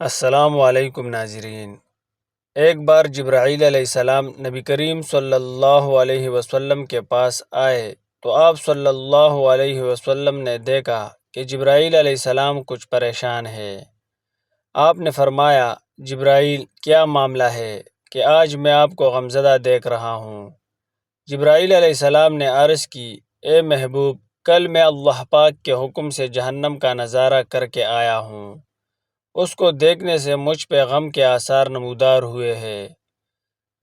السلام علیکم ناظرین۔ ایک بار جبرائیل علیہ السلام نبی کریم صلی اللہ علیہ وسلم کے پاس آئے تو آپ صلی اللہ علیہ وسلم نے دیکھا کہ جبرائیل علیہ السلام کچھ پریشان ہے۔ آپ نے فرمایا، جبرائیل کیا معاملہ ہے کہ آج میں آپ کو غمزدہ دیکھ رہا ہوں؟ جبرائیل علیہ السلام نے عرض کی، اے محبوب، کل میں اللہ پاک کے حکم سے جہنم کا نظارہ کر کے آیا ہوں۔ اس کو دیکھنے سے مجھ پہ غم کے آثار نمودار ہوئے ہیں۔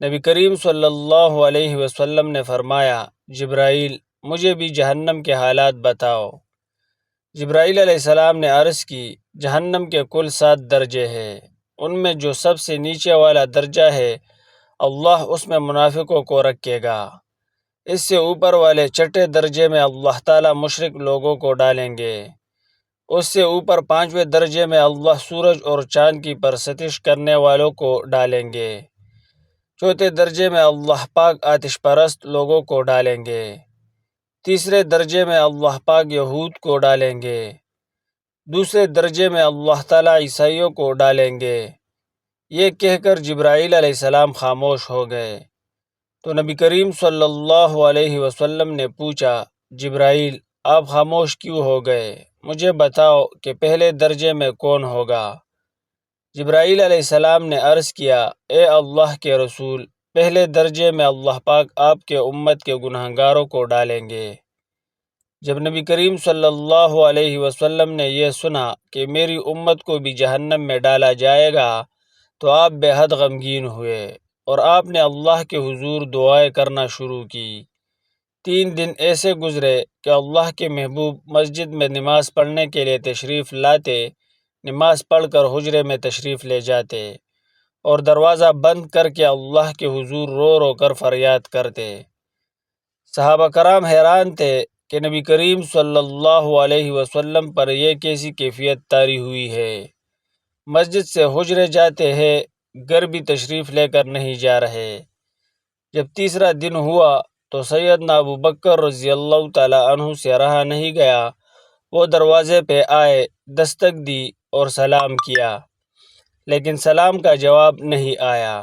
نبی کریم صلی اللہ علیہ وسلم نے فرمایا، جبرائیل، مجھے بھی جہنم کے حالات بتاؤ۔ جبرائیل علیہ السلام نے عرض کی، جہنم کے کل 7 درجے ہیں۔ ان میں جو سب سے نیچے والا درجہ ہے، اللہ اس میں منافقوں کو رکھے گا۔ اس سے اوپر والے چھٹے درجے میں اللہ تعالی مشرک لوگوں کو ڈالیں گے۔ اس سے اوپر 5ویں درجے میں اللہ سورج اور چاند کی پرستش کرنے والوں کو ڈالیں گے۔ چوتھے درجے میں اللہ پاک آتش پرست لوگوں کو ڈالیں گے۔ تیسرے درجے میں اللہ پاک یہود کو ڈالیں گے۔ دوسرے درجے میں اللہ تعالیٰ عیسائیوں کو ڈالیں گے۔ یہ کہہ کر جبرائیل علیہ السلام خاموش ہو گئے تو نبی کریم صلی اللہ علیہ وسلم نے پوچھا، جبرائیل، آپ خاموش کیوں ہو گئے؟ مجھے بتاؤ کہ پہلے درجے میں کون ہوگا؟ جبرائیل علیہ السلام نے عرض کیا، اے اللہ کے رسول، پہلے درجے میں اللہ پاک آپ کے امت کے گنہگاروں کو ڈالیں گے۔ جب نبی کریم صلی اللہ علیہ وسلم نے یہ سنا کہ میری امت کو بھی جہنم میں ڈالا جائے گا تو آپ بے حد غمگین ہوئے اور آپ نے اللہ کے حضور دعائیں کرنا شروع کی۔ 3 دن ایسے گزرے کہ اللہ کے محبوب مسجد میں نماز پڑھنے کے لیے تشریف لاتے، نماز پڑھ کر حجرے میں تشریف لے جاتے اور دروازہ بند کر کے اللہ کے حضور رو رو کر فریاد کرتے۔ صحابہ کرام حیران تھے کہ نبی کریم صلی اللہ علیہ وسلم پر یہ کیسی کیفیت طاری ہوئی ہے۔ مسجد سے حجرے جاتے ہیں، گھر بھی تشریف لے کر نہیں جا رہے۔ جب تیسرا دن ہوا تو سیدنا ابو بکر رضی اللہ تعالی عنہ سے رہا نہیں گیا، وہ دروازے پہ آئے، دستک دی اور سلام کیا، لیکن سلام کا جواب نہیں آیا۔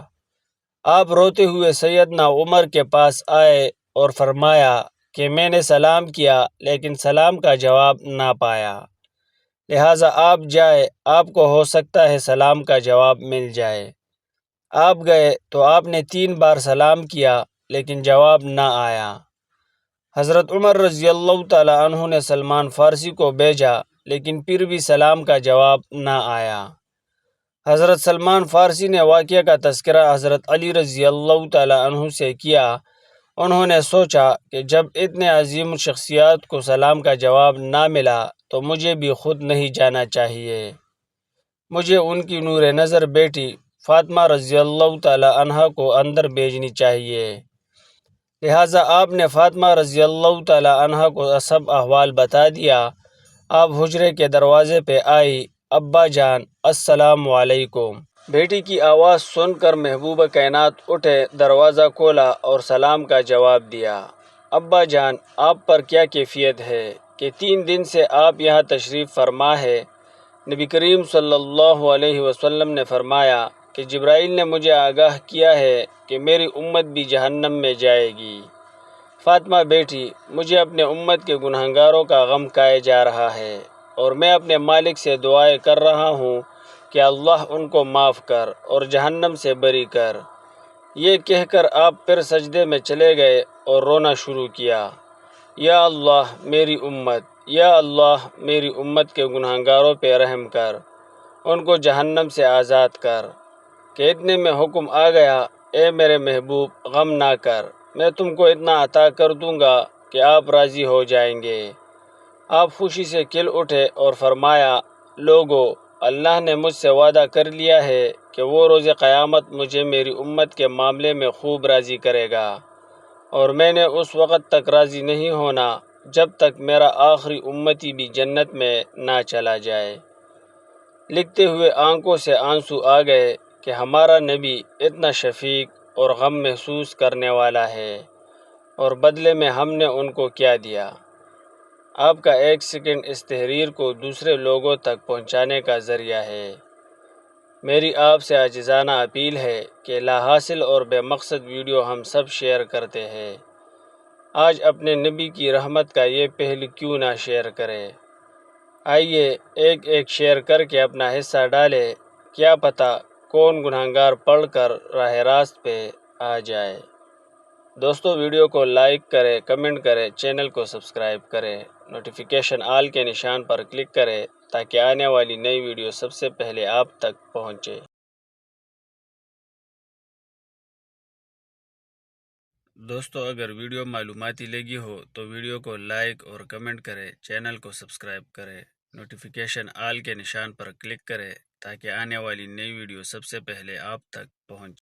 آپ روتے ہوئے سیدنا عمر کے پاس آئے اور فرمایا کہ میں نے سلام کیا لیکن سلام کا جواب نہ پایا، لہٰذا آپ جائے، آپ کو ہو سکتا ہے سلام کا جواب مل جائے۔ آپ گئے تو آپ نے 3 بار سلام کیا لیکن جواب نہ آیا۔ حضرت عمر رضی اللہ تعالی عنہ نے سلمان فارسی کو بھیجا لیکن پھر بھی سلام کا جواب نہ آیا۔ حضرت سلمان فارسی نے واقعہ کا تذکرہ حضرت علی رضی اللہ تعالی عنہ سے کیا۔ انہوں نے سوچا کہ جب اتنے عظیم شخصیات کو سلام کا جواب نہ ملا تو مجھے بھی خود نہیں جانا چاہیے، مجھے ان کی نور نظر بیٹی فاطمہ رضی اللہ تعالی عنہا کو اندر بھیجنی چاہیے۔ لہٰذا آپ نے فاطمہ رضی اللہ تعالی عنہا کو سب احوال بتا دیا۔ آپ حجرے کے دروازے پہ آئی، ابا جان السلام علیکم۔ بیٹی کی آواز سن کر محبوب کائنات اٹھے، دروازہ کھولا اور سلام کا جواب دیا۔ ابا جان، آپ پر کیا کیفیت ہے کہ 3 دن سے آپ یہاں تشریف فرما ہے؟ نبی کریم صلی اللہ علیہ وسلم نے فرمایا کہ جبرائیل نے مجھے آگاہ کیا ہے کہ میری امت بھی جہنم میں جائے گی۔ فاطمہ بیٹی، مجھے اپنے امت کے گنہگاروں کا غم کائے جا رہا ہے اور میں اپنے مالک سے دعائیں کر رہا ہوں کہ اللہ ان کو معاف کر اور جہنم سے بری کر۔ یہ کہہ کر آپ پھر سجدے میں چلے گئے اور رونا شروع کیا، یا اللہ میری امت، یا اللہ میری امت کے گنہگاروں پہ رحم کر، ان کو جہنم سے آزاد کر۔ کہ اتنے میں حکم آ گیا، اے میرے محبوب، غم نہ کر، میں تم کو اتنا عطا کر دوں گا کہ آپ راضی ہو جائیں گے۔ آپ خوشی سے کھل اٹھے اور فرمایا، لوگو، اللہ نے مجھ سے وعدہ کر لیا ہے کہ وہ روز قیامت مجھے میری امت کے معاملے میں خوب راضی کرے گا، اور میں نے اس وقت تک راضی نہیں ہونا جب تک میرا آخری امتی بھی جنت میں نہ چلا جائے۔ لکھتے ہوئے آنکھوں سے آنسو آ گئے کہ ہمارا نبی اتنا شفیق اور غم محسوس کرنے والا ہے، اور بدلے میں ہم نے ان کو کیا دیا۔ آپ کا 1 سیکنڈ اس تحریر کو دوسرے لوگوں تک پہنچانے کا ذریعہ ہے۔ میری آپ سے عاجزانہ اپیل ہے کہ لا حاصل اور بے مقصد ویڈیو ہم سب شیئر کرتے ہیں، آج اپنے نبی کی رحمت کا یہ پہلو کیوں نہ شیئر کرے؟ آئیے ایک ایک شیئر کر کے اپنا حصہ ڈالے، کیا پتہ کون گنہگار پڑھ کر راہ راست پہ آ جائے۔ دوستو ویڈیو کو لائک کرے، کمنٹ کرے، چینل کو سبسکرائب کرے، نوٹیفیکیشن آل کے نشان پر کلک کرے تاکہ آنے والی نئی ویڈیو سب سے پہلے آپ تک پہنچے۔ دوستو اگر ویڈیو معلوماتی لگی ہو تو ویڈیو کو لائک اور کمنٹ کرے، چینل کو سبسکرائب کرے، نوٹیفیکیشن آل کے نشان پر کلک کرے تاکہ آنے والی نئی ویڈیو سب سے پہلے آپ تک پہنچے۔